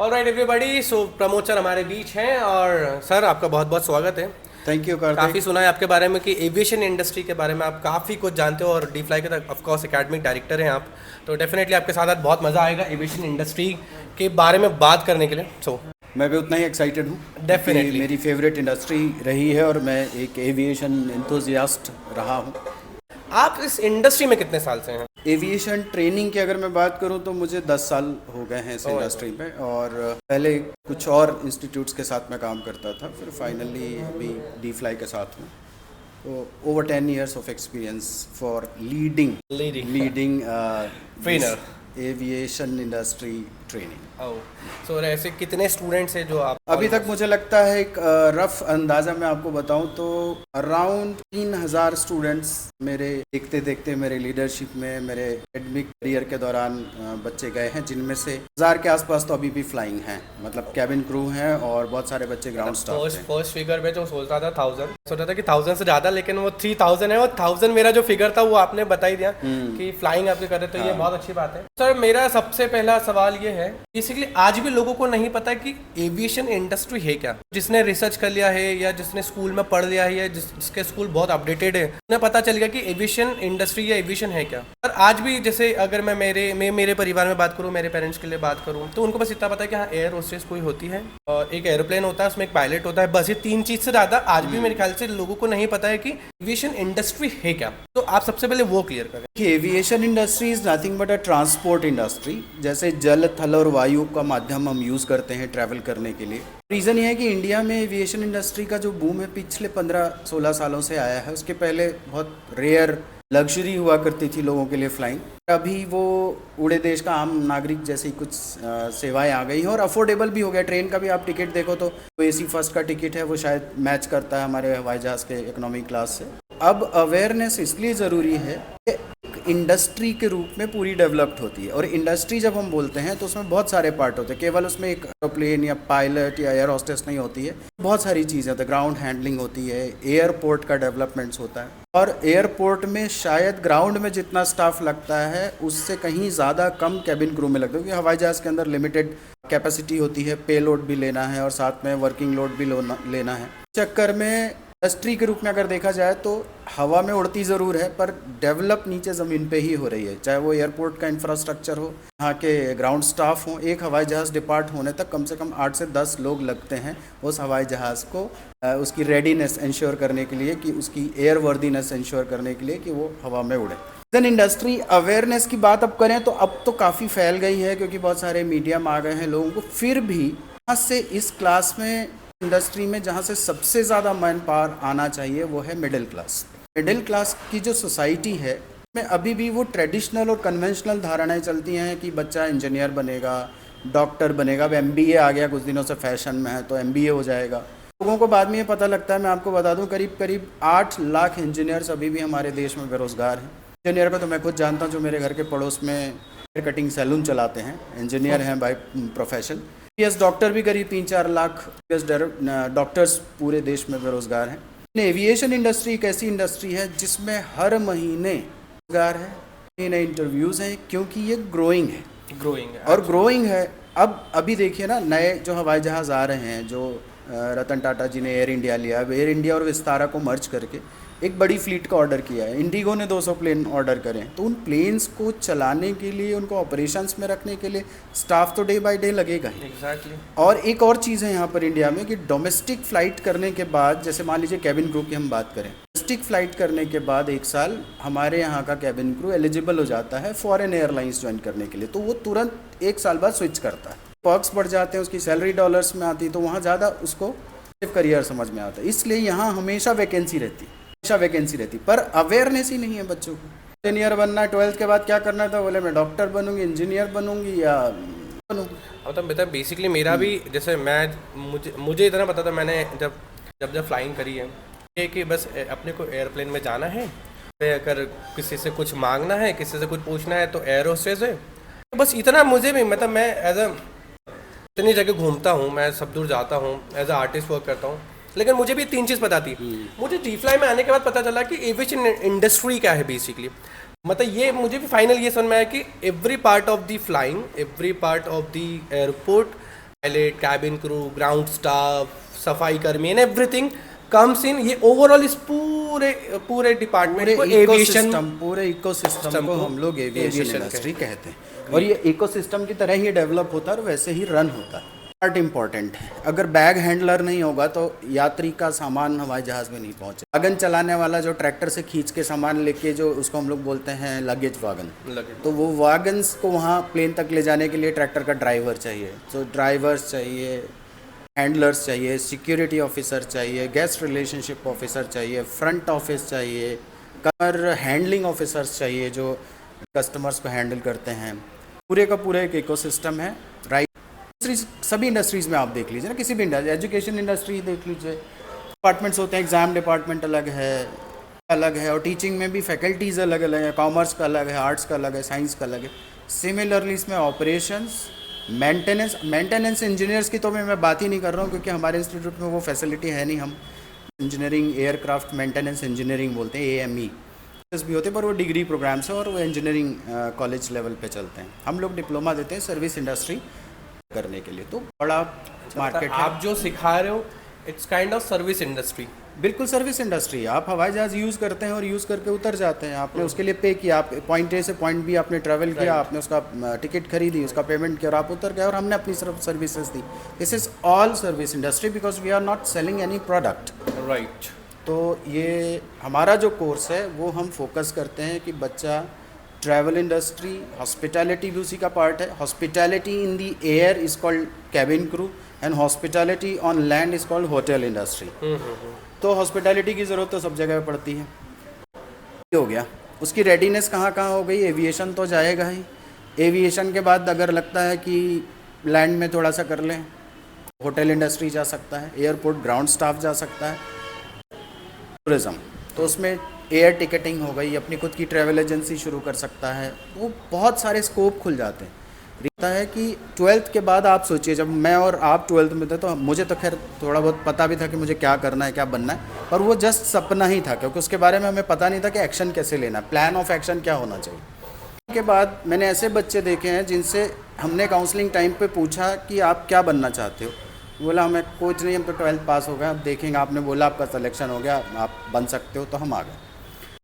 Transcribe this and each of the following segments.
Alright everybody, सो Pramod sir हमारे बीच हैं और सर आपका बहुत बहुत स्वागत है। थैंक यू काफ़ी कार्तिक। सुना है आपके बारे में कि एविएशन इंडस्ट्री के बारे में आप काफ़ी कुछ जानते हो और डी फ्लाई के ऑफ कोर्स एकेडमिक डायरेक्टर हैं आप। तो डेफिनेटली आपके साथ आज बहुत मज़ा आएगा एविएशन इंडस्ट्री के बारे में बात करने के लिए। सो मैं भी उतना ही एक्साइटेड हूँ। Definitely. मेरी फेवरेट इंडस्ट्री रही है और मैं एक एविएशन एंथुसियास्ट रहा हूँ। आप इस इंडस्ट्री में कितने साल से हैं? एविएशन ट्रेनिंग की अगर मैं बात करूँ तो मुझे 10 साल हो गए हैं इस इंडस्ट्री में, और पहले कुछ और इंस्टीट्यूट्स के साथ मैं काम करता था, फिर फाइनली अभी डी फ्लाई के साथ हूँ। तो over 10 years of experience for leading Trainer. Aviation industry training. So ऐसे कितने स्टूडेंट्स हैं जो आप अभी तक मुझे लगता है एक रफ अंदाज़ा मैं आपको बताऊं तो अराउंड 3000 स्टूडेंट्स मेरे देखते देखते मेरे लीडरशिप में मेरे एकेडमिक करियर के दौरान बच्चे गए हैं, जिनमें से 1000 के आसपास तो अभी भी फ्लाइंग हैं, मतलब कैबिन क्रू हैं और बहुत सारे बच्चे ग्राउंड स्टाफ हैं। फर्स्ट फिगर पे जो सोचता था 1000, सोचा था कि 1000 से ज़्यादा, लेकिन वो 3000 है। और 1000 मेरा जो फिगर था वो आपने बता ही दिया कि फ्लाइंग आपके कर रहे, तो ये बहुत अच्छी बात है। सर मेरा सबसे पहला सवाल ये है, बेसिकली आज भी लोगों को नहीं पता कि एविएशन इंडस्ट्री है क्या। जिसने रिसर्च कर लिया है या जिसने स्कूल में पढ़ लिया है या जिसके स्कूल बहुत अपडेटेड है, उन्हें पता चल गया कि एविएशन इंडस्ट्री या एविएशन है क्या। पर आज भी जैसे अगर मैं मेरे परिवार में बात करूँ, मेरे पेरेंट्स के लिए बात करूँ, तो उनको बस इतना पता है कि हाँ एयर होस्टेस कोई होती है और एक एरोप्लेन होता है, उसमें एक पायलट होता है, बस ये 3 चीज से ज़्यादा आज भी मेरे ख्याल से लोगों को नहीं पता है कि एविएशन इंडस्ट्री है क्या। तो आप सबसे पहले वो क्लियर करें कि aviation industry is nothing but a transport industry. जैसे जल, थल और वायु का माध्यम हम यूज़ करते हैं ट्रैवल करने के लिए। रीज़न ये है कि इंडिया में एविएशन इंडस्ट्री का जो बूम है पिछले 15-16 सालों से आया है। उसके पहले बहुत रेयर लग्जरी हुआ करती थी लोगों के लिए फ्लाइंग। अभी वो उड़े देश का आम नागरिक जैसी कुछ सेवाएं आ गई हैं और अफोर्डेबल भी हो गया। ट्रेन का भी आप टिकट देखो तो AC फर्स्ट का टिकट है वो शायद मैच करता है हमारे हवाई जहाज़ के इकोनॉमी क्लास से। अब अवेयरनेस इसलिए ज़रूरी है कि इंडस्ट्री के रूप में पूरी डेवलप्ड होती है, और इंडस्ट्री जब हम बोलते हैं तो उसमें बहुत सारे पार्ट होते हैं। केवल उसमें एक एरोप्लेन या पायलट या एयर होस्टेस नहीं होती है, बहुत सारी चीज़ें होती है। ग्राउंड हैंडलिंग होती है, एयरपोर्ट का डेवलपमेंट्स होता है, और एयरपोर्ट में शायद ग्राउंड में जितना स्टाफ लगता है उससे कहीं ज़्यादा कम कैबिन क्रू में लगता है, क्योंकि हवाई जहाज़ के अंदर लिमिटेड कैपेसिटी होती है, पे लोड भी लेना है और साथ में वर्किंग लोड भी लेना है। चक्कर में इंडस्ट्री के रूप में अगर देखा जाए तो हवा में उड़ती ज़रूर है पर डेवलप नीचे ज़मीन पे ही हो रही है। चाहे वो एयरपोर्ट का इंफ्रास्ट्रक्चर हो, यहाँ के ग्राउंड स्टाफ हो, एक हवाई जहाज़ डिपार्ट होने तक कम से कम 8 से 10 लोग लगते हैं उस हवाई जहाज़ को उसकी रेडीनेस इंश्योर करने के लिए, कि उसकी एयर वर्दीनेस इंश्योर करने के लिए कि वो हवा में उड़े। देन इंडस्ट्री अवेयरनेस की बात अब करें तो अब तो काफ़ी फैल गई है, क्योंकि बहुत सारे मीडियम आ गए हैं लोगों को। फिर भी यहाँ से इस क्लास में इंडस्ट्री में जहाँ से सबसे ज़्यादा मैन पावर आना चाहिए वो है मिडिल क्लास। मिडिल क्लास की जो सोसाइटी है में अभी भी वो ट्रेडिशनल और कन्वेंशनल धारणाएं चलती हैं कि बच्चा इंजीनियर बनेगा, डॉक्टर बनेगा। अब MBA आ गया, कुछ दिनों से फैशन में है, तो MBA हो जाएगा। लोगों को बाद में ये पता लगता है, मैं आपको बता दूं, करीब 8 लाख इंजीनियर्स अभी भी हमारे देश में बेरोज़गार हैं। इंजीनियर को तो मैं खुद जानता हूँ, जो मेरे घर के पड़ोस में हेयर कटिंग सैलून चलाते हैं, इंजीनियर हैं बाय प्रोफेशन। डॉक्टर भी करीब 3-4 लाख डॉक्टर्स पूरे देश में बेरोजगार हैं। एविएशन इंडस्ट्री एक ऐसी इंडस्ट्री है जिसमें हर महीने रोजगार है, नए नए इंटरव्यूज़ हैं, क्योंकि ये ग्रोइंग है। अब अभी देखिए ना, नए जो हवाई जहाज़ आ रहे हैं, जो रतन टाटा जी ने एयर इंडिया लिया, अब एयर इंडिया और विस्तारा को मर्ज करके एक बड़ी फ्लीट का ऑर्डर किया है। इंडिगो ने 200 प्लेन ऑर्डर करें, तो उन प्लेन्स को चलाने के लिए, उनको ऑपरेशंस में रखने के लिए स्टाफ तो डे बाय डे लगेगा ही। एग्जैक्टली। और एक और चीज़ है यहाँ पर इंडिया में कि डोमेस्टिक फ़्लाइट करने के बाद, जैसे मान लीजिए कैबिन क्रू की हम बात करें, डोमेस्टिक फ़्लाइट करने के बाद 1 साल हमारे यहाँ का कैबिन क्रू एलिजिबल हो जाता है फॉरेन एयरलाइंस ज्वाइन करने के लिए, तो वो तुरंत 1 साल बाद स्विच करता है। पर्क्स बढ़ जाते हैं, उसकी सैलरी डॉलर्स में आती है, तो वहाँ ज़्यादा उसको करियर समझ में आता है। इसलिए यहाँ हमेशा वैकेंसी रहती, पर अवेयरनेस ही नहीं है बच्चों को। इंजीनियर बनना है, 12th के बाद क्या करना था, बोले मैं डॉक्टर बनूंगी, इंजीनियर बनूंगी या बनूंगी। मतलब बेसिकली मेरा भी जैसे मुझे इतना पता था, मैंने जब फ्लाइंग करी है कि बस अपने को एयरप्लेन में जाना है, फिर अगर किसी से कुछ मांगना है, किसी से कुछ पूछना है तो एयर होस्टेस है, तो बस इतना मुझे भी, मतलब मैं इतनी जगह घूमता हूँ, मैं सब दूर जाता हूँ, एज अ आर्टिस्ट वर्क करता हूँ, लेकिन मुझे भी 3 चीज़ पता थी। मुझे डी फ्लाई में आने के बाद पता चला कि एविएशन इंडस्ट्री क्या है बेसिकली। मतलब ये मुझे भी फाइनल ये समझ में आया कि every part of the flying, every part of the airport pilot, cabin crew, ground staff, सफाई कर्मी एंड एवरीथिंग कम्स इन। ये ओवरऑल इस पूरे डिपार्टमेंट को एविएशन पूरे इकोसिस्टम को हम लोग एविएशन इंडस्ट्री कहते हैं। और ये इकोसिस्टम की तरह ही डेवलप होता है और वैसे ही रन होता है। पार्ट इम्पॉर्टेंट है, अगर बैग हैंडलर नहीं होगा तो यात्री का सामान हवाई जहाज में नहीं पहुंचे। वागन चलाने वाला जो ट्रैक्टर से खींच के सामान लेके, जो उसको हम लोग बोलते हैं लगेज वागन, तो वो वागन्स को वहाँ प्लेन तक ले जाने के लिए ट्रैक्टर का ड्राइवर चाहिए। तो ड्राइवर्स चाहिए, हैंडलर्स चाहिए, सिक्योरिटी ऑफिसर चाहिए, गेस्ट रिलेशनशिप ऑफिसर चाहिए, फ्रंट ऑफिस चाहिए, कस्टमर हैंडलिंग ऑफिसर्स चाहिए जो कस्टमर्स को हैंडल करते हैं। पूरे का पूरा एक इकोसिस्टम है, राइट। सभी इंडस्ट्रीज़ में आप देख लीजिए ना, किसी भी इंडस्ट्री, एजुकेशन इंडस्ट्री देख लीजिए, डिपार्टमेंट्स होते हैं, एग्ज़ाम डिपार्टमेंट अलग है और टीचिंग में भी फैकल्टीज़ अलग अलग है, कॉमर्स का अलग है, आर्ट्स का अलग है, साइंस का अलग है। सिमिलरली इसमें ऑपरेशंस, मेंटेनेंस इंजीनियर्स की तो मैं बात ही नहीं कर रहा हूँ, क्योंकि हमारे इंस्टीट्यूट में वो फैसिलिटी है नहीं। हम इंजीनियरिंग एयरक्राफ्ट मेंटेनेंस इंजीनियरिंग बोलते हैं, AME भी होते हैं, पर वो डिग्री प्रोग्राम्स हैं और वो इंजीनियरिंग कॉलेज लेवल पे चलते हैं। हम लोग डिप्लोमा देते हैं सर्विस इंडस्ट्री करने के लिए, तो बड़ा मार्केट है। आप जो सिखा रहे हो it's kind of service industry. बिल्कुल सर्विस इंडस्ट्री। आप हवाई जहाज़ यूज़ करते हैं और यूज़ करके उतर जाते हैं, आपने उसके लिए पे किया, आप पॉइंट A से पॉइंट B आपने ट्रैवल किया, आपने उसका टिकट खरीदी, उसका पेमेंट किया और आप उतर गए और हमने अपनी सिर्फ सर्विसेज दी। This is all service industry because we are not selling any product, right. तो ये हमारा जो कोर्स है वो हम फोकस करते हैं कि बच्चा ट्रैवल इंडस्ट्री, हॉस्पिटैलिटी भी उसी का पार्ट है। Hospitality in the air is called cabin crew and hospitality on land is called hotel industry. तो हॉस्पिटैलिटी की ज़रूरत तो सब जगह पड़ती है। हो गया, उसकी रेडीनेस कहाँ कहाँ हो गई? एविएशन तो जाएगा ही। एविएशन के बाद अगर लगता है कि लैंड में थोड़ा सा कर लें, होटल इंडस्ट्री जा सकता है, एयरपोर्ट ग्राउंड स्टाफ जा सकता है, टूरिज़्म, तो उसमें एयर टिकटिंग हो गई, अपनी खुद की ट्रैवल एजेंसी शुरू कर सकता है। वो बहुत सारे स्कोप खुल जाते हैं। रहता है कि 12th के बाद आप सोचिए, जब मैं और आप 12th में थे तो मुझे तो खैर थोड़ा बहुत पता भी था कि मुझे क्या करना है, क्या बनना है, पर वो जस्ट सपना ही था, क्योंकि उसके बारे में हमें पता नहीं था कि एक्शन कैसे लेना, प्लान ऑफ एक्शन क्या होना चाहिए। के बाद मैंने ऐसे बच्चे देखे हैं जिनसे हमने काउंसलिंग टाइम पे पूछा कि आप क्या बनना चाहते हो, बोला हमें कुछ नहीं, हम तो 12th पास हो गए, अब देखेंगे, आपने बोला आपका सिलेक्शन हो गया, आप बन सकते हो, तो हम आ गए।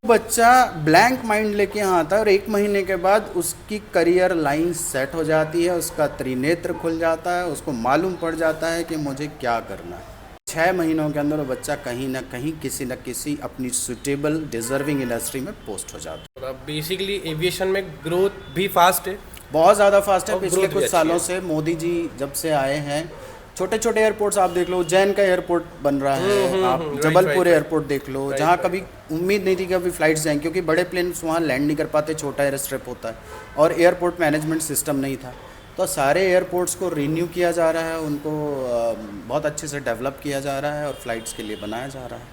बच्चा ब्लैंक माइंड लेके यहाँ आता है और 1 महीने के बाद उसकी करियर लाइन सेट हो जाती है, उसका त्रिनेत्र खुल जाता है, उसको मालूम पड़ जाता है कि मुझे क्या करना है। 6 महीनों के अंदर वो बच्चा कहीं ना कहीं किसी न किसी अपनी सुटेबल डिजर्विंग इंडस्ट्री में पोस्ट हो जाता है। बेसिकली एविएशन में ग्रोथ भी फास्ट है, बहुत ज़्यादा फास्ट है। और पिछले growth भी कुछ अच्छी सालों है। से मोदी जी जब से आए हैं, छोटे छोटे एयरपोर्ट्स आप देख लो, उज्जैन का एयरपोर्ट बन रहा है, आप जबलपुर एयरपोर्ट देख लो, जहाँ कभी उम्मीद नहीं थी कि अभी फ्लाइट्स जाएंगे, क्योंकि बड़े प्लेन्स वहाँ लैंड नहीं कर पाते, छोटा एयर स्ट्रिप होता है और एयरपोर्ट मैनेजमेंट सिस्टम नहीं था। तो सारे एयरपोर्ट्स को रिन्यू किया जा रहा है, उनको बहुत अच्छे से डेवलप किया जा रहा है और फ्लाइट्स के लिए बनाया जा रहा है,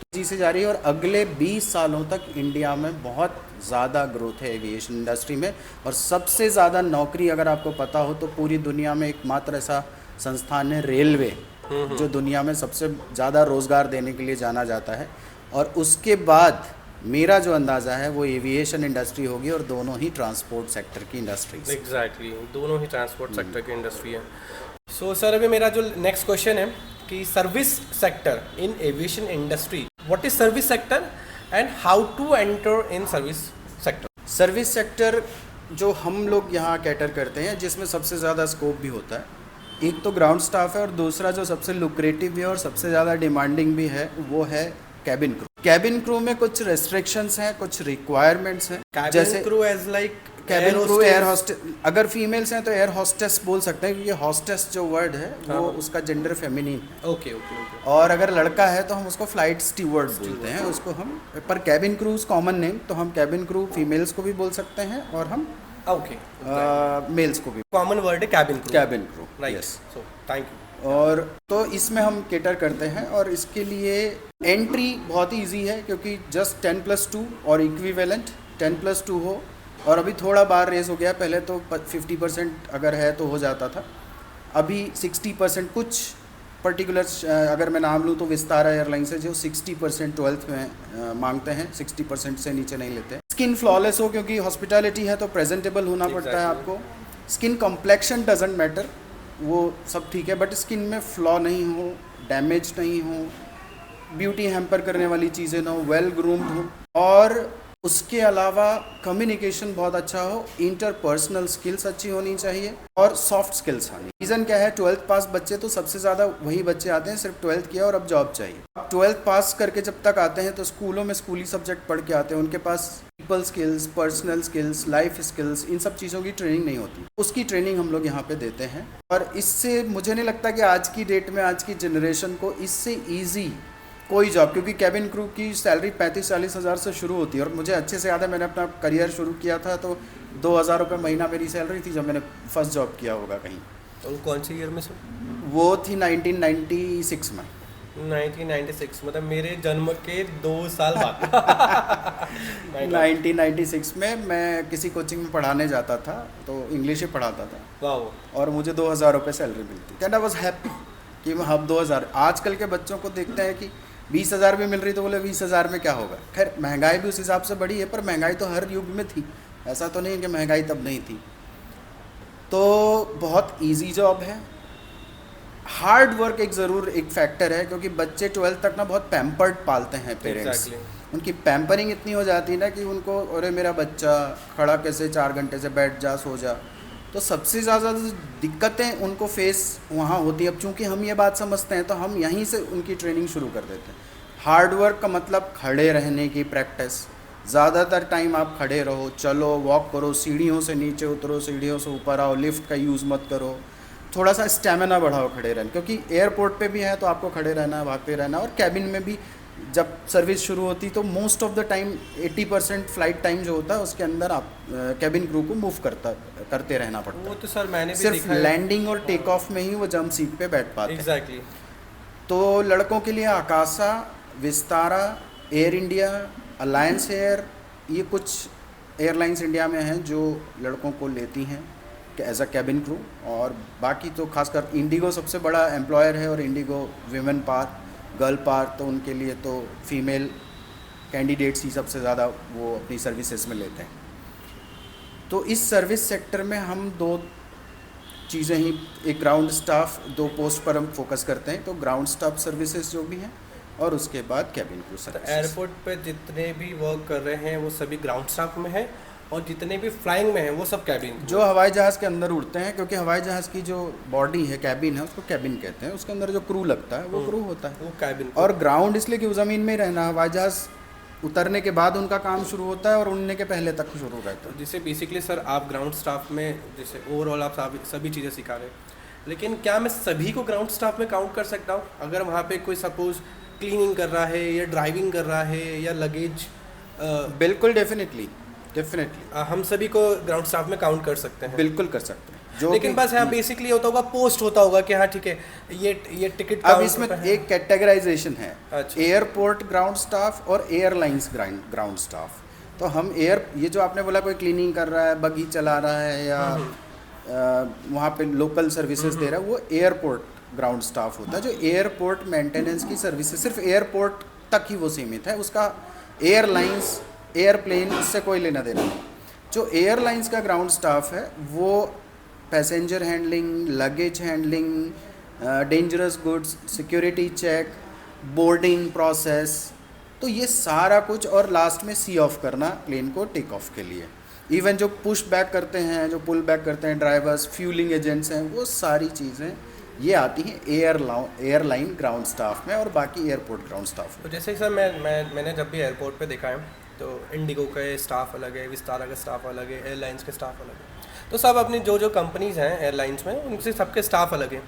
तेज़ी से जा रही है। और अगले 20 सालों तक इंडिया में बहुत ज़्यादा ग्रोथ है एविएशन इंडस्ट्री में। और सबसे ज़्यादा नौकरी अगर आपको पता हो तो पूरी दुनिया में एकमात्र ऐसा संस्थान है रेलवे, जो दुनिया में सबसे ज़्यादा रोज़गार देने के लिए जाना जाता है। और उसके बाद मेरा जो अंदाज़ा है वो एविएशन इंडस्ट्री होगी, और दोनों ही ट्रांसपोर्ट सेक्टर की इंडस्ट्रीज। एग्जैक्टली, दोनों ही ट्रांसपोर्ट सेक्टर की इंडस्ट्री है। सो सर, अभी मेरा जो नेक्स्ट क्वेश्चन है कि service sector in aviation industry, what is service sector and how to enter in service sector? Service sector जो हम लोग यहाँ कैटर करते हैं, जिसमें सबसे ज़्यादा स्कोप भी होता है, एक तो ग्राउंड स्टाफ है और दूसरा जो सबसे लुक्रेटिव भी है और सबसे ज़्यादा डिमांडिंग भी है वो है कैबिन क्रू। कैबिन क्रू में कुछ रेस्ट्रिक्शंस हैं, कुछ रिक्वायरमेंट्स हैं, जैसे crew as like cabin crew air hostess, अगर फीमेल्स हैं तो एयर हॉस्टेस बोल सकते हैं, क्योंकि हॉस्टेस जो वर्ड है वो उसका gender feminine. Okay okay okay. और अगर लड़का है तो हम उसको फ्लाइट स्टीवर्ड बोलते हैं, उसको हम, पर कैबिन क्रूज कॉमन नेम, तो हम कैबिन क्रू फीमेल्स को भी बोल सकते हैं और हम ओके मेल्स को भी। कॉमन वर्ड है cabin crew. Cabin crew, right, so thank you. और तो इसमें हम केटर करते हैं और इसके लिए एंट्री बहुत ही ईजी है, क्योंकि जस्ट 10+2 और इक्विवेलेंट 10+2 हो, और अभी थोड़ा बार रेस हो गया, पहले तो 50% अगर है तो हो जाता था, अभी 60%। कुछ पर्टिकुलर अगर मैं नाम लूँ तो विस्तारा एयरलाइंस है जो 60% 12th में मांगते हैं, 60% से नीचे नहीं लेते। स्किन फ्लॉलेस हो, क्योंकि हॉस्पिटैलिटी है तो प्रेजेंटेबल होना पड़ता है आपको। स्किन कॉम्प्लेक्शन डजेंट मैटर, वो सब ठीक है, बट स्किन में फ्लॉ नहीं हो, डैमेज नहीं हो, ब्यूटी हैम्पर करने वाली चीज़ें ना हो, वेल ग्रूम्ड हो, और उसके अलावा कम्युनिकेशन बहुत अच्छा हो, इंटरपर्सनल स्किल्स अच्छी होनी चाहिए और सॉफ्ट स्किल्स आनी। रीज़न क्या है, 12th पास बच्चे तो सबसे ज़्यादा वही बच्चे आते हैं सिर्फ 12th किया और अब जॉब चाहिए। 12th पास करके जब तक आते हैं तो स्कूलों में स्कूली सब्जेक्ट पढ़ के आते हैं, उनके पास people skills, personal skills, life skills, इन सब चीज़ों की ट्रेनिंग नहीं होती। उसकी ट्रेनिंग हम लोग यहाँ पे देते हैं, और इससे मुझे नहीं लगता कि आज की डेट में, आज की जनरेशन को इससे ईजी कोई जॉब, क्योंकि कैबिन क्रू की सैलरी 35-40 हज़ार से शुरू होती है, और मुझे अच्छे से याद है मैंने अपना करियर शुरू किया था तो 2,000 रुपये महीना मेरी सैलरी थी जब मैंने फर्स्ट जॉब किया होगा कहीं। तो कौन सी ईयर में सर? वो थी 1996 में। 1996 मतलब मेरे जन्म के 2 साल बाद। 1996 में मैं किसी कोचिंग में पढ़ाने जाता था, तो इंग्लिश ही पढ़ाता था, वाह। और मुझे 2,000 रुपये सैलरी मिलती थी, एंड आई वॉज हैप्पी कि हम 2,000। आजकल के बच्चों को देखते हैं कि 20,000 भी मिल रही, तो बोले 20,000 में क्या होगा। खैर महंगाई भी उस हिसाब से बढ़ी है, पर महंगाई तो हर युग में थी, ऐसा तो नहीं है कि महंगाई तब नहीं थी। तो बहुत इजी जॉब है। हार्ड वर्क एक ज़रूर एक फैक्टर है, क्योंकि बच्चे 12th तक ना बहुत पैम्पर्ड पालते हैं पेरेंट्स। उनकी पैम्परिंग इतनी हो जाती है ना कि उनको, अरे मेरा बच्चा खड़ा कैसे 4 घंटे से, बैठ जा, सो जा। तो सबसे ज़्यादा दिक्कतें उनको फेस वहाँ होती है। अब चूँकि हम ये बात समझते हैं तो हम यहीं से उनकी ट्रेनिंग शुरू कर देते हैं। हार्ड वर्क का मतलब खड़े रहने की प्रैक्टिस, ज़्यादातर टाइम आप खड़े रहो, चलो, वॉक करो, सीढ़ियों से नीचे उतरो, सीढ़ियों से ऊपर आओ, लिफ्ट का यूज़ मत करो, थोड़ा सा स्टेमिना बढ़ाओ खड़े रहने, क्योंकि एयरपोर्ट पे भी है तो आपको खड़े रहना है, भागते रहना, और कैबिन में भी जब सर्विस शुरू होती तो most of the time 80% flight time जो होता है उसके अंदर आप कैबिन क्रू को मूव करते रहना पड़ता है। वो तो सर मैंने भी सिर्फ देखा है। लैंडिंग और टेक ऑफ में ही वो जंप सीट पे बैठ पाते हैं। एग्जैक्टली। तो लड़कों के लिए Akasa, Vistara, Air India, Alliance Air, ये कुछ एयरलाइंस इंडिया में हैं जो लड़कों को लेती हैं एज अ कैबिन क्रू, और बाकी तो खासकर इंडिगो सबसे बड़ा एम्प्लॉयर है, और Indigo women park, girl park, तो उनके लिए तो फीमेल कैंडिडेट्स ही सबसे ज़्यादा वो अपनी सर्विसेज में लेते हैं। तो इस सर्विस सेक्टर में हम 2 चीज़ें ही, एक ग्राउंड स्टाफ, 2 पोस्ट पर हम फोकस करते हैं, तो ग्राउंड स्टाफ सर्विसेज जो भी हैं, और उसके बाद कैबिन क्रू सर्विसेज। एयरपोर्ट पे जितने भी वर्क कर रहे हैं वो सभी ग्राउंड स्टाफ में है, और जितने भी फ्लाइंग में हैं वो सब कैबिन, जो हवाई जहाज़ के अंदर उड़ते हैं, क्योंकि हवाई जहाज़ की जो बॉडी है, कैबिन है, उसको कैबिन कहते हैं, उसके अंदर जो क्रू लगता है वो क्रू होता है, वो कैबिन। और ग्राउंड इसलिए कि वो ज़मीन में ही रहना, हवाई जहाज़ उतरने के बाद उनका काम शुरू होता है और उड़ने के पहले तक शुरू रहता है। जिससे बेसिकली सर आप ग्राउंड स्टाफ में, जैसे ओवरऑल आप सभी चीज़ें सिखा रहे हैं, लेकिन क्या मैं सभी को ग्राउंड स्टाफ में काउंट कर सकता हूँ? अगर वहाँ पे कोई सपोज क्लीनिंग कर रहा है या ड्राइविंग कर रहा है या लगेज, बिल्कुल, डेफिनेटली हम सभी को ग्राउंड स्टाफ में काउंट कर सकते हैं। बिल्कुल कर सकते हैं। लेकिन बस यहाँ बेसिकली होता होगा, पोस्ट होता होगा कि हाँ ठीक है, ये टिकट। अब इसमें एक कैटेगराइजेशन है, अच्छा। एयरपोर्ट ग्राउंड स्टाफ और एयरलाइंस ग्राउंड स्टाफ। तो हम ये जो आपने बोला कोई क्लीनिंग कर रहा है, बगी चला रहा है, या वहाँ पे लोकल सर्विसेज दे रहा है, वो एयरपोर्ट ग्राउंड स्टाफ होता है। जो एयरपोर्ट मेंटेनेंस की सर्विसेज सिर्फ एयरपोर्ट तक ही वो सीमित है, उसका एयरलाइंस, एयरप्लेन, इससे कोई लेना देना नहीं। जो एयरलाइंस का ग्राउंड स्टाफ है वो passenger handling, luggage handling, dangerous goods, security check, boarding process, तो ये सारा कुछ, और लास्ट में सी ऑफ करना प्लेन को टेक ऑफ के लिए। इवन जो पुश बैक करते हैं, जो पुल बैक करते हैं, ड्राइवर्स, फ्यूलिंग एजेंट्स हैं, वो सारी चीज़ें ये आती हैं एयरलाइन ग्राउंड स्टाफ में, और बाकी एयरपोर्ट ग्राउंड स्टाफ में। तो जैसे सर मैंने जब भी एयरपोर्ट पे देखा है तो इंडिगो का स्टाफ अलग है, विस्तारा का स्टाफ अलग है, एयरलाइंस के स्टाफ अलग है, तो सब अपनी जो कंपनीज़ हैं एयरलाइंस में उनसे सबके स्टाफ अलग है।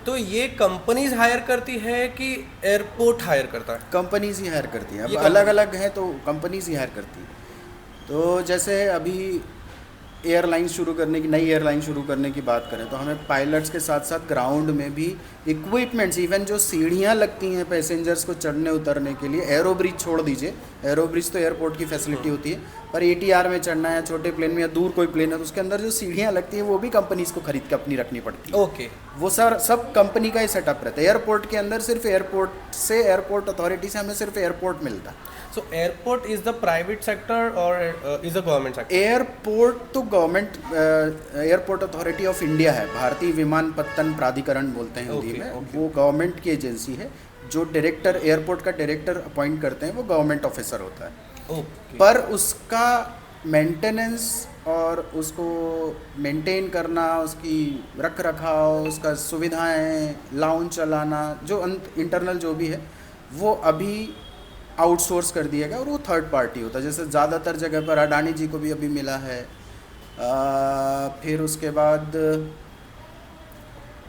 तो ये कंपनीज हायर करती है कि एयरपोर्ट हायर करता है? कंपनीज ही हायर करती हैं। अब अलग अलग है तो कंपनीज ही हायर करती हैं। तो जैसे अभी नई एयरलाइन शुरू करने की बात करें तो हमें पायलट्स के साथ साथ ग्राउंड में भी इक्विपमेंट्स, इवन जो सीढ़ियाँ लगती हैं पैसेंजर्स को चढ़ने उतरने के लिए, एरो ब्रिज छोड़ दीजिए, एरो ब्रिज तो एयरपोर्ट की फैसिलिटी होती है, पर ATR में चढ़ना है, छोटे प्लेन में या दूर कोई प्लेन है तो उसके अंदर जो सीढ़ियाँ लगती हैं वो भी कंपनीज को खरीद के अपनी रखनी पड़ती है। ओके। वो सब कंपनी का ही सेटअप रहता है। एयरपोर्ट के अंदर सिर्फ एयरपोर्ट अथॉरिटी से हमें सिर्फ एयरपोर्ट मिलता है। So airport is the private sector or is the government sector? Airport तो government airport authority of India है, भारतीय विमानपत्तन प्राधिकरण बोलते हैं हिंदी में। वो गवर्नमेंट की एजेंसी है। जो डायरेक्टर, एयरपोर्ट का डायरेक्टर अपॉइंट करते हैं वो गवर्नमेंट ऑफिसर होता है। पर उसका मेंटेनेंस और उसको मेंटेन करना, उसकी रख रखाव, उसका सुविधाएं, लाउंज चलाना, जो इंटरनल जो भी है वो अभी आउटसोर्स कर दिया गया और वो थर्ड पार्टी होता है। जैसे ज़्यादातर जगह पर अडानी जी को भी अभी मिला है। फिर उसके बाद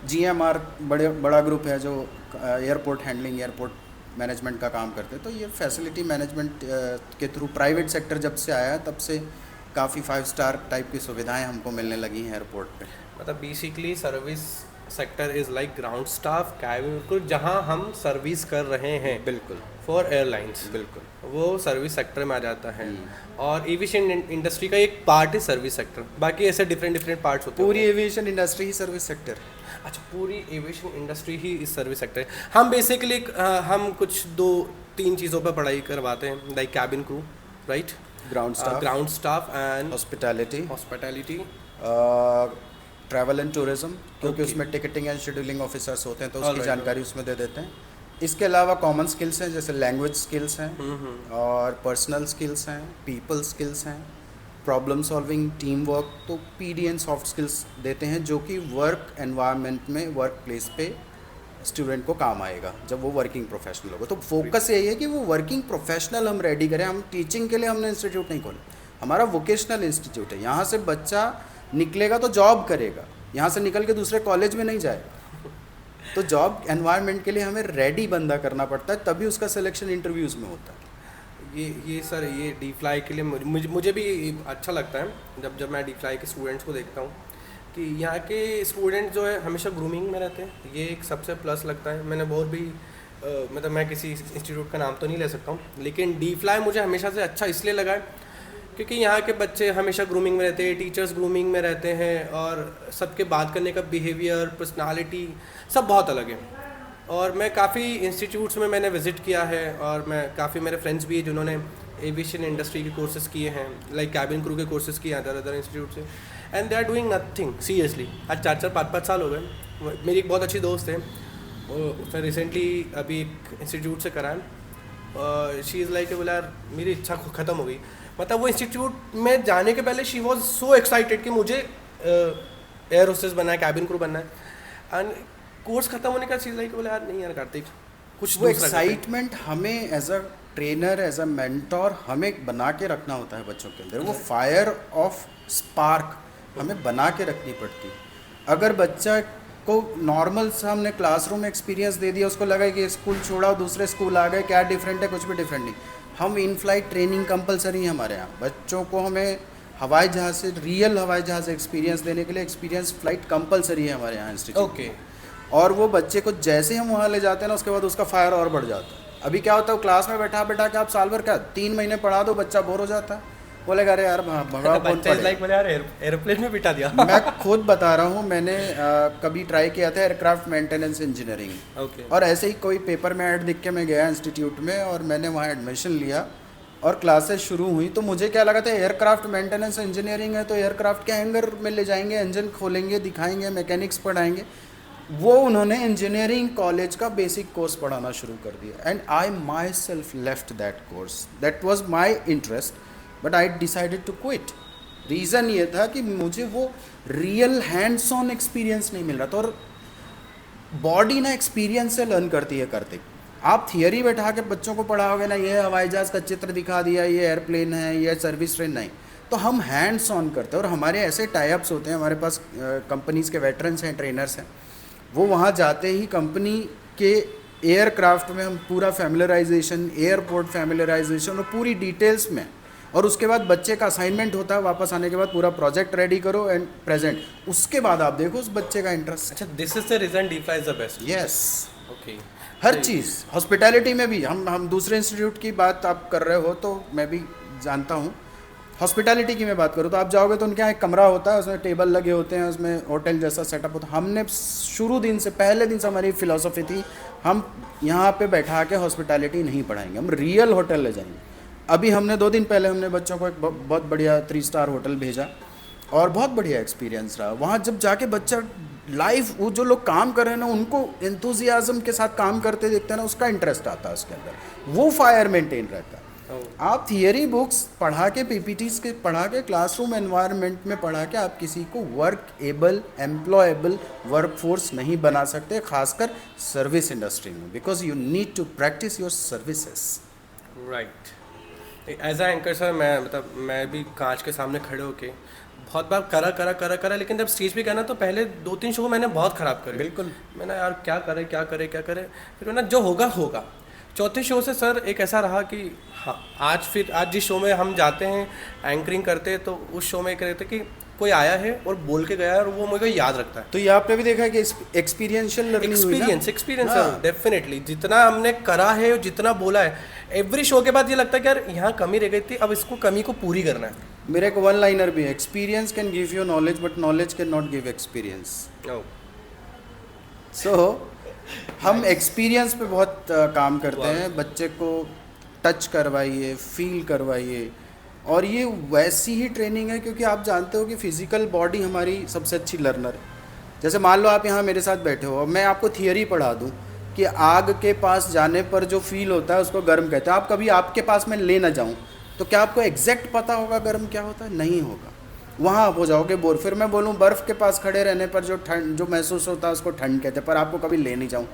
GMR बड़ा ग्रुप है जो एयरपोर्ट हैंडलिंग, एयरपोर्ट मैनेजमेंट का काम करते हैं। तो ये फैसिलिटी मैनेजमेंट के थ्रू प्राइवेट सेक्टर जब से आया तब से काफ़ी 5 स्टार टाइप की सुविधाएं हमको मिलने लगी हैं एयरपोर्ट पे। मतलब basically service sector is like ground staff, बिल्कुल जहाँ हम सर्विस कर रहे हैं बिल्कुल फॉर एयरलाइंस, बिल्कुल वो सर्विस सेक्टर में आ जाता है। और एविएशन इंडस्ट्री का एक पार्ट है सर्विस सेक्टर, बाकी ऐसे डिफरेंट पार्ट्स होते हैं। पूरी एविएशन इंडस्ट्री ही सर्विस सेक्टर है। अच्छा, पूरी एविएशन इंडस्ट्री ही इस सर्विस सेक्टर है। हम बेसिकली हम कुछ 2-3 चीज़ों पर पढ़ाई करवाते हैं, like cabin crew, right, ground staff and hospitality, travel and tourism, क्योंकि उसमें टिकटिंग एंड शेड्यूलिंग ऑफिसर्स होते हैं तो उसकी जानकारी उसमें दे देते हैं। इसके अलावा कॉमन स्किल्स हैं, जैसे लैंग्वेज स्किल्स हैं और पर्सनल स्किल्स हैं, पीपल स्किल्स हैं, प्रॉब्लम सॉल्विंग, टीम वर्क। तो PD एंड सॉफ्ट स्किल्स देते हैं जो कि वर्क एनवायरनमेंट में, वर्क प्लेस पे स्टूडेंट को काम आएगा जब वो वर्किंग प्रोफेशनल होगा। तो फोकस यही है कि वो वर्किंग प्रोफेशनल हम रेडी करें। हम टीचिंग के लिए हमने इंस्टीट्यूट नहीं खोला, हमारा वोकेशनल इंस्टीट्यूट है। यहाँ से बच्चा निकलेगा तो जॉब करेगा, यहाँ से निकल के दूसरे कॉलेज में नहीं जाएगा। तो जॉब एनवायरनमेंट के लिए हमें रेडी बंदा करना पड़ता है, तभी उसका सिलेक्शन इंटरव्यूज़ में होता है। ये सर, ये डी फ्लाई के लिए मुझे भी अच्छा लगता है जब मैं डी फ्लाई के स्टूडेंट्स को देखता हूँ कि यहाँ के स्टूडेंट जो है हमेशा ग्रूमिंग में रहते हैं। ये एक सबसे प्लस लगता है। मैंने बहुत भी मतलब मैं किसी इंस्टीट्यूट का नाम तो नहीं ले सकता हूँ, लेकिन डी फ्लाई मुझे हमेशा से अच्छा इसलिए लगा है क्योंकि यहाँ के बच्चे हमेशा ग्रूमिंग में रहते हैं, टीचर्स ग्रूमिंग में रहते हैं और सबके बात करने का बिहेवियर, पर्सनालिटी सब बहुत अलग है। और मैं काफ़ी इंस्टीट्यूट्स में मैंने विज़िट किया है और मैं काफ़ी मेरे फ्रेंड्स भी हैं जिन्होंने एविएशन इंडस्ट्री के कोर्सेज़ किए हैं, लाइक कैबिन क्रू के कोर्सेज़ किए हैं अदर इंस्टीट्यूट से, and they are doing nothing seriously. आज 4-5 साल हो गए। मेरी एक बहुत अच्छी दोस्त है, उसने रिसेंटली अभी एक इंस्टीट्यूट से करा है। शी इज़ लाइक बोला यार मेरी इच्छा ख़त्म हो गई। मतलब वो इंस्टीट्यूट में जाने के पहले शी वॉज सो एक्साइटेड कि मुझे एयर होस्टेस बनना है, कैबिन क्रू बनना है। एंड कोर्स खत्म होने का चीज़ लाइक बोला यार नहीं यार कार्तिक, कुछ वो एक्साइटमेंट हमें as a trainer, as a mentor हमें बना के रखना होता है बच्चों के अंदर। वो फायर ऑफ स्पार्क हमें बना के रखनी पड़ती है। अगर बच्चा को नॉर्मल सा हमने क्लासरूम एक्सपीरियंस दे दिया, उसको लगा कि स्कूल छोड़ा दूसरे स्कूल आ गए, क्या डिफरेंट है, कुछ भी डिफरेंट नहीं। हम इन फ्लाइट ट्रेनिंग कंपलसरी है हमारे यहाँ। बच्चों को हमें हवाई जहाज़ से, रियल हवाई जहाज़ एक्सपीरियंस देने के लिए एक्सपीरियंस फ्लाइट कंपलसरी है हमारे यहाँ इंस्टीट्यूट। ओके। और वो बच्चे को जैसे हम वहाँ ले जाते हैं ना, उसके बाद उसका फायर और बढ़ जाता है। अभी क्या होता है, क्लास में बैठा के आप साल भर क्या 3 महीने पढ़ा दो, बच्चा बोर हो जाता है, बोलेगा अरे यार भगा कौन पढ़े। यार एरोप्लेन में बिठा दिया। मैं खुद बता रहा हूँ, मैंने कभी ट्राई किया था एयरक्राफ्ट मेंटेनेंस इंजीनियरिंग। ओके। और ऐसे ही कोई पेपर में ऐड दिख के मैं गया इंस्टीट्यूट में और मैंने वहाँ एडमिशन लिया और क्लासेस शुरू हुई। तो मुझे क्या लगा था, एयरक्राफ्ट मेंटेनेंस इंजीनियरिंग है तो एयरक्राफ्ट के हैंगर में ले जाएंगे, इंजन खोलेंगे, दिखाएंगे, मैकेनिक्स पढ़ाएंगे। वो उन्होंने इंजीनियरिंग कॉलेज का बेसिक कोर्स पढ़ाना शुरू कर दिया। And I myself left that course, that was my interest, but I decided to quit. Reason ये था कि मुझे वो रियल हैंड्स ऑन एक्सपीरियंस नहीं मिल रहा था। और बॉडी ना एक्सपीरियंस से लर्न करती है करते। आप थियरी बैठा के बच्चों को पढ़ाओगे ना, ये हवाई जहाज़ का चित्र दिखा दिया, ये एयरप्लेन है, ये सर्विस ट्रेन, नहीं। तो हम हैंड्स ऑन करते हैं। और हमारे ऐसे टाइप्स होते हैं, हमारे पास कंपनीज़ के वेटरन्स हैं, ट्रेनर्स हैं, वो वहाँ जाते ही कंपनी के एयरक्राफ्ट में हम पूरा फैमिलराइजेशन, एयरपोर्ट फैमिलराइजेशन और पूरी डिटेल्स में। और उसके बाद बच्चे का असाइनमेंट होता है, वापस आने के बाद पूरा प्रोजेक्ट रेडी करो एंड प्रेजेंट। उसके बाद आप देखो उस बच्चे का इंटरेस्ट। अच्छा, this is the reason the fly is the best. Yes, okay. हर चीज़, हॉस्पिटैलिटी में भी हम दूसरे इंस्टीट्यूट की बात आप कर रहे हो तो मैं भी जानता हूँ। हॉस्पिटैलिटी की मैं बात करूँ तो आप जाओगे तो उनके यहाँ एक कमरा होता है, उसमें टेबल लगे होते हैं, उसमें होटल जैसा सेटअप होता है। हमने शुरू दिन से, पहले दिन से हमारी फिलॉसफी थी, हम यहाँ पे बैठा के हॉस्पिटैलिटी नहीं पढ़ाएंगे, हम रियल होटल ले जाएंगे। अभी हमने 2 दिन पहले हमने बच्चों को एक बहुत बढ़िया 3 स्टार होटल भेजा और बहुत बढ़िया एक्सपीरियंस रहा वहाँ जब जाके बच्चा लाइव वो जो लोग काम कर रहे हैं ना उनको एंथुजियाज्म के साथ काम करते देखते हैं ना उसका इंटरेस्ट आता है उसके अंदर, वो फायर मेंटेन रहता है। आप थियरी बुक्स पढ़ा के पीपीटीज के पढ़ा के क्लासरूम एनवायरनमेंट में पढ़ा के आप किसी को वर्क एबल एम्प्लॉयबल वर्कफोर्स नहीं बना सकते, खासकर सर्विस इंडस्ट्री में, because you need to practise your services. Right. As a anchor sir मैं भी कांच के सामने खड़े होके बहुत बार करा, लेकिन जब स्टेज पे गया ना तो पहले 2-3 शो मैंने बहुत ख़राब करे। बिल्कुल। मैंने यार क्या करे, फिर ना जो होगा। चौथे शो से सर एक ऐसा रहा कि हाँ आज जिस शो में हम जाते हैं एंकरिंग करते हैं तो उस शो में कहते कि कोई आया है और बोल के गया है और वो मुझे याद रखता है। तो ये आपने भी देखा है कि एक्सपीरियंशियल लर्निंग हुई ना? एक्सपीरियंस सर डेफिनेटली जितना हमने करा है और जितना बोला है एवरी शो के बाद ये लगता है कि यार यहाँ कमी रह गई थी, अब इसको कमी को पूरी करना है। मेरा एक वन लाइनर भी है, experience can give you knowledge but knowledge can not give experience. So हम एक्सपीरियंस पे बहुत काम करते हैं, बच्चे को टच करवाइए, फील करवाइए, और ये वैसी ही ट्रेनिंग है क्योंकि आप जानते हो कि फिजिकल बॉडी हमारी सबसे अच्छी लर्नर है। जैसे मान लो आप यहाँ मेरे साथ बैठे हो और मैं आपको थियरी पढ़ा दूँ कि आग के पास जाने पर जो फील होता है उसको गर्म कहते हैं, आप कभी आपके पास मैं ले ना जाऊँ तो क्या आपको एग्जैक्ट पता होगा गर्म क्या होता है? नहीं होगा। वहाँ आप हो जाओगे बोर। फिर मैं बोलूँ बर्फ़ के पास खड़े रहने पर जो ठंड जो महसूस होता है उसको ठंड कहते हैं, पर आपको कभी ले नहीं जाऊँ।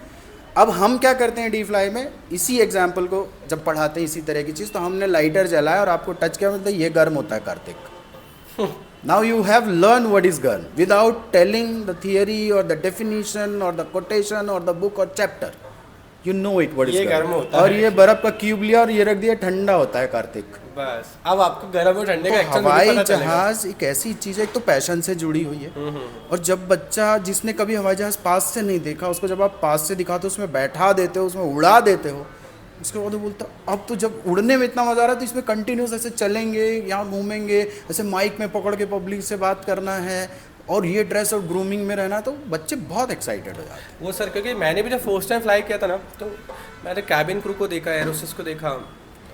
अब हम क्या करते हैं डी फ्लाई में, इसी एग्जाम्पल को जब पढ़ाते हैं इसी तरह की चीज़, तो हमने लाइटर जलाया और आपको टच किया, मतलब ये गर्म होता है Kartik. Now you have learn what is गर्म विदाउट टेलिंग द थियरी और द डेफिनेशन और द कोटेशन और द बुक और chapter, you know it what is गर्म होता है। और ये बर्फ का क्यूब लिया और ये रख दिया, ठंडा होता है कार्तिक। बस अब आपको गर्म और ठंडे का एक्शन हवाई जहाज एक ऐसी चीज़ है, एक तो पैशन से जुड़ी हुई है, और जब बच्चा जिसने कभी हवाई जहाज पास से नहीं देखा उसको जब आप पास से दिखाते हो, उसमें बैठा देते हो, उसमें उड़ा देते हो, उसके बाद वो बोलता अब तो जब उड़ने में इतना मज़ा आ रहा है तो इसमें कंटिन्यूस ऐसे चलेंगे, यहाँ घूमेंगे, ऐसे माइक में पकड़ के पब्लिक से बात करना है और ये ड्रेस और ग्रूमिंग में रहना, तो बच्चे बहुत एक्साइटेड हो जाते हैं। वो सर क्योंकि मैंने भी जब फर्स्ट टाइम फ्लाई किया था ना तो मैंने कैबिन क्रू को देखा, एरोसिस को देखा,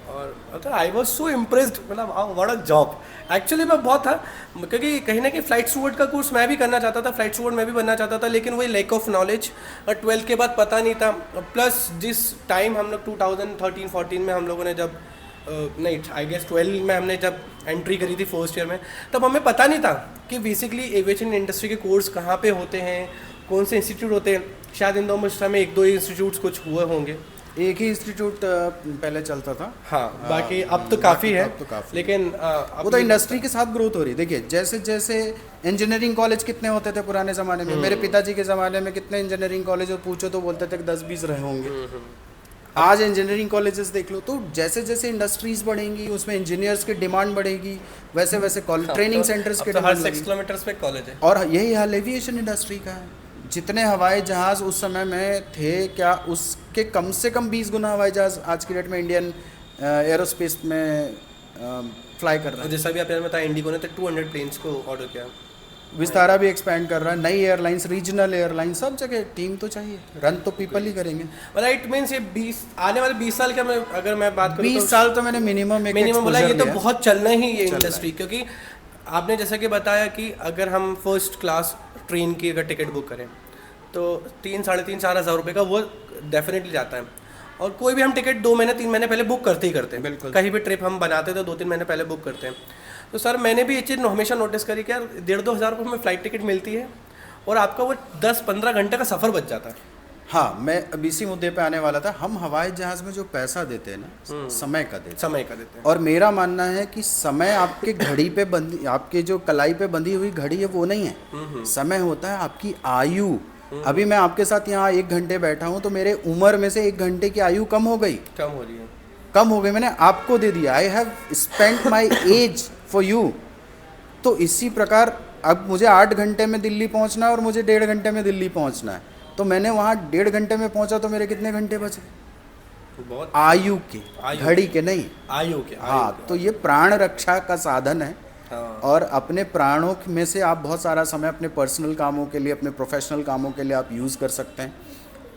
और आई वॉज सो इम्प्रेस्ड, मतलब व्हाट अ जॉब। एक्चुअली मैं बहुत था क्योंकि कहीं ना कहीं फ्लाइट स्टूवर्ड का कोर्स मैं भी करना चाहता था, फ्लाइट स्टूवर्ड मैं भी बनना चाहता था, लेकिन वही लैक ऑफ नॉलेज और 12th के बाद पता नहीं था। प्लस जिस टाइम हम लोग 2013-14 में हम लोगों ने जब नहीं आई गेस 12 में हमने जब एंट्री करी थी फर्स्ट ईयर में, तब हमें पता नहीं था कि बेसिकली एविएशन इंडस्ट्री के कोर्स कहाँ पे होते हैं, कौन से इंस्टीट्यूट होते हैं। शायद इन 2 वर्षों में 1-2 इंस्टीट्यूट्स कुछ हुए होंगे, एक ही इंस्टीट्यूट पहले चलता था। हाँ, बाकी अब तो काफ़ी है, तो काफ़ी, लेकिन वो तो इंडस्ट्री के साथ ग्रोथ हो रही है। देखिए जैसे जैसे इंजीनियरिंग कॉलेज कितने होते थे पुराने ज़माने में, मेरे पिताजी के ज़माने में कितने इंजीनियरिंग कॉलेज और पूछो तो बोलते थे कि 10-20 रहे होंगे। आज इंजीनियरिंग कॉलेजेस देख लो, तो जैसे जैसे इंडस्ट्रीज बढ़ेंगी उसमें इंजीनियर्स की डिमांड बढ़ेगी, वैसे वैसे ट्रेनिंग सेंटर्स के हर 6 किलोमीटर पे कॉलेज है। और यही हाल एविएशन इंडस्ट्री का है। जितने हवाई जहाज़ उस समय में थे, क्या उसके कम से कम 20 गुना हवाई जहाज़ आज की डेट में इंडियन एरोस्पेस में फ्लाई कर रहा है। जैसा भी आप बताया, इंडिगो ने तो 200 प्लेन्स को ऑर्डर किया, विस्तारा भी एक्सपैंड कर रहा है, नई एयरलाइंस, रीजनल एयरलाइंस, सब जगह टीम तो चाहिए, रन तो पीपल ही करेंगे। राइट, मींस ये आने वाले 20 साल का अगर मैं बात करूं 20 साल तो मैंने मिनिमम बोला, ये तो बहुत चलना ही ये इंडस्ट्री। क्योंकि आपने जैसा कि बताया कि अगर हम फर्स्ट क्लास ट्रेन की अगर टिकट बुक करें तो 3-3,500-4 हज़ार रुपये का वो डेफिनेटली जाता है, और कोई भी हम टिकट 2 महीने 3 महीने पहले बुक करते ही करते हैं। बिल्कुल, कहीं भी ट्रिप हम बनाते तो 2-3 महीने पहले बुक करते हैं। तो सर मैंने भी ये चीज़ हमेशा नोटिस करी कि यार 1,500-2 हज़ार रुपये में फ़्लाइट टिकट मिलती है और आपका वो 10-15 घंटे का सफ़र बच जाता है। हाँ, मैं अब इसी मुद्दे पे आने वाला था। हम हवाई जहाज़ में जो पैसा देते हैं ना, समय का देते हैं। और मेरा मानना है कि समय आपके घड़ी पे बंधी, आपके जो कलाई पे बंधी हुई घड़ी है वो नहीं है। समय होता है आपकी आयु। अभी मैं आपके साथ यहाँ 1 घंटे बैठा हूँ तो मेरे उम्र में से 1 घंटे की आयु कम हो गई, कम हो रही है, कम हो गई। मैंने आपको दे दिया, I have spent my age for you. तो इसी प्रकार अब मुझे 8 घंटे में दिल्ली पहुँचना है और मुझे 1.5 घंटे में दिल्ली पहुँचना है, तो मैंने वहाँ 1.5 घंटे में पहुँचा तो मेरे कितने घंटे बचे? बहुत आयु के, घड़ी के नहीं, आयु के। हाँ, तो ये प्राण रक्षा का साधन है। और अपने प्राणों में से आप बहुत सारा समय अपने पर्सनल कामों के लिए, अपने प्रोफेशनल कामों के लिए आप यूज़ कर सकते हैं,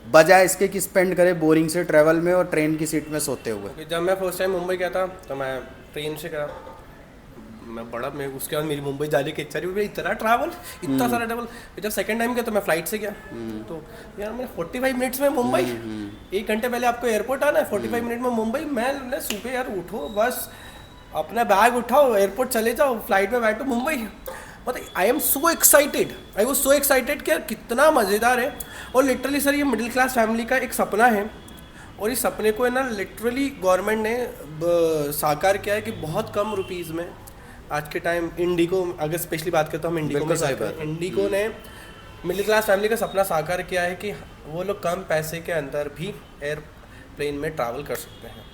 बजाय इसके कि स्पेंड करें बोरिंग से ट्रैवल में और ट्रेन की सीट में सोते हुए। जब मैं फर्स्ट टाइम मुंबई गया था तो मैं ट्रेन से गया, मैं बड़ा मैं उसके बाद मेरी मुंबई जाने की इच्छा रही, इतना ट्रैवल, इतना सारा ट्रैवल। जब सेकंड टाइम गया तो मैं फ्लाइट से गया, तो यार मैं 45 मिनट्स में मुंबई, 1 घंटे पहले आपको एयरपोर्ट आना है, 45 मिनट में मुंबई। मैं सुबह यार उठो, बस अपना बैग उठाओ, एयरपोर्ट चले जाओ, फ्लाइट में बैठो, मुंबई। मतलब I am so excited, I was so excited कि यार कितना मज़ेदार है। और लिटरली सर ये मिडिल क्लास फैमिली का एक सपना है, और इस सपने को है ना लिटरली गवर्नमेंट ने साकार किया है कि बहुत कम रुपीज़ में आज के टाइम इंडिगो, अगर स्पेशली बात करें तो हम इंडिगो में बात करें, इंडिगो ने मिडिल क्लास फैमिली का सपना साकार किया है कि वो लोग कम पैसे के अंदर भी एयरप्लेन में ट्रैवल कर सकते हैं।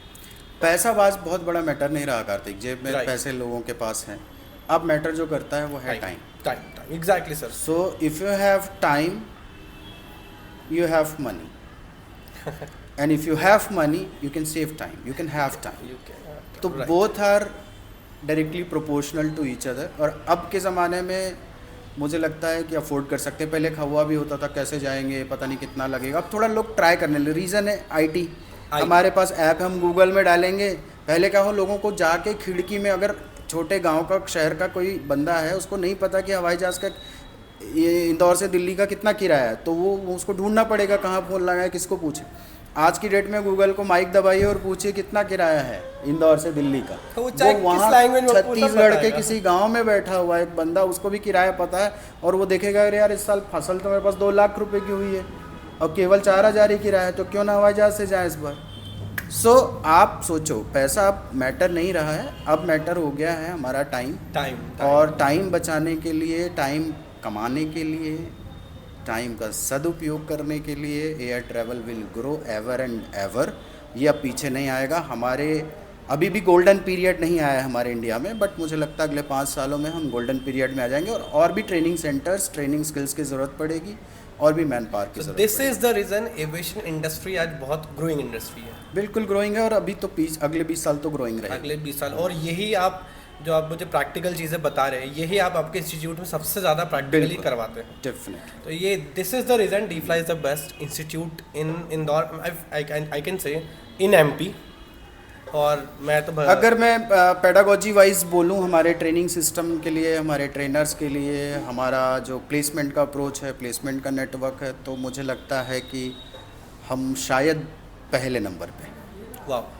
पैसा बाज बहुत बड़ा मैटर नहीं रहा कार्तिक, जेब में पैसे लोगों के पास हैं। अब मैटर जो करता है वो है time. Time exactly sir. So if you have time you have money, and if you have money you can save time, you can have time. तो both are directly proportional to each other. और अब के ज़माने में मुझे लगता है कि अफोर्ड कर सकते हैं। पहले खवा भी होता था, कैसे जाएंगे, पता नहीं कितना लगेगा। अब थोड़ा लोग ट्राई करने लगे। रीज़न है आईटी, हमारे पास ऐप, हम गूगल में डालेंगे। पहले क्या हो, लोगों को जाके खिड़की में, अगर छोटे गांव का शहर का कोई बंदा है, उसको नहीं पता कि हवाई जहाज़ का ये इंदौर से दिल्ली का कितना किराया है, तो वो उसको ढूंढना पड़ेगा कहाँ फ़ोन लगाए, किसको पूछे। आज की डेट में गूगल को माइक दबाइए और पूछिए कितना किराया है इंदौर से दिल्ली का, तो वो वहाँ छत्तीसगढ़ के किसी गांव में बैठा हुआ एक बंदा, उसको भी किराया पता है, और वो देखेगा अरे यार इस साल फसल तो मेरे पास 2 लाख रुपए की हुई है और केवल 4,000 ही किराया है, तो क्यों ना हवाई जहाज़ से जाए इस बार। सो आप सोचो, पैसा अब मैटर नहीं रहा है, अब मैटर हो गया है हमारा टाइम। और टाइम बचाने के लिए, टाइम कमाने के लिए, टाइम का सदुपयोग करने के लिए air travel will grow ever and ever. ये अब पीछे नहीं आएगा। हमारे अभी भी गोल्डन पीरियड नहीं आया है हमारे इंडिया में, बट मुझे लगता है अगले 5 सालों में हम गोल्डन पीरियड में आ जाएंगे। और भी ट्रेनिंग सेंटर्स, ट्रेनिंग स्किल्स की ज़रूरत पड़ेगी, और भी मैन पावर की ज़रूरत। This is the reason aviation industry आज बहुत ग्रोइंग इंडस्ट्री है। बिल्कुल ग्रोइंग है, और अभी तो अगले 20 साल तो ग्रोइंग रहेगा। अगले 20 साल। और यही आप जो आप मुझे प्रैक्टिकल चीज़ें बता रहे हैं, यही आप आपके इंस्टीट्यूट में सबसे ज़्यादा प्रैक्टिकली करवाते हैं। डेफिनेटली। तो ये this is the reason DFly is the best institute in Indore, I can say in MP। और मैं तो अगर मैं पेडागोजी वाइज बोलूँ, हमारे ट्रेनिंग सिस्टम के लिए, हमारे ट्रेनर्स के लिए, हमारा जो प्लेसमेंट का अप्रोच है, प्लेसमेंट का नेटवर्क है, तो मुझे लगता है कि हम शायद पहले नंबर पे। वाह।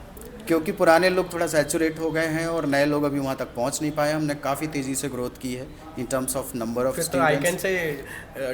क्योंकि पुराने लोग थोड़ा सैचुरेट हो गए हैं और नए लोग अभी वहाँ तक पहुँच नहीं पाए। हमने काफ़ी तेज़ी से ग्रोथ की है in terms of number of students. I can say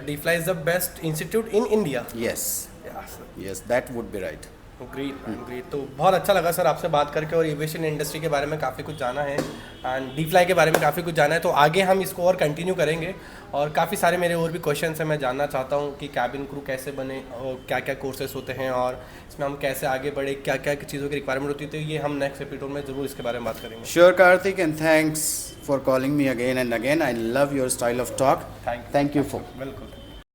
DFly is the best institute in India. Yes, that would be right. Great. तो बहुत अच्छा लगा सर आपसे बात करके, और एविएशन इंडस्ट्री के बारे में काफ़ी कुछ जाना है, एंड DFly के बारे में काफ़ी कुछ जाना है। तो आगे हम इसको और कंटिन्यू करेंगे, और काफ़ी सारे मेरे और भी क्वेश्चंस हैं। मैं जानना चाहता हूँ कि कैबिन क्रू कैसे बने, और क्या क्या कोर्सेस होते हैं, और इसमें हम कैसे आगे बढ़े, क्या क्या चीज़ों की रिक्वायरमेंट होती है। तो ये हम नेक्स्ट एपिसोड में ज़रूर इसके बारे में बात करेंगे। Sure Kartik, and thanks for calling me again and again. I love your style of talk. Thank you for. बिल्कुल।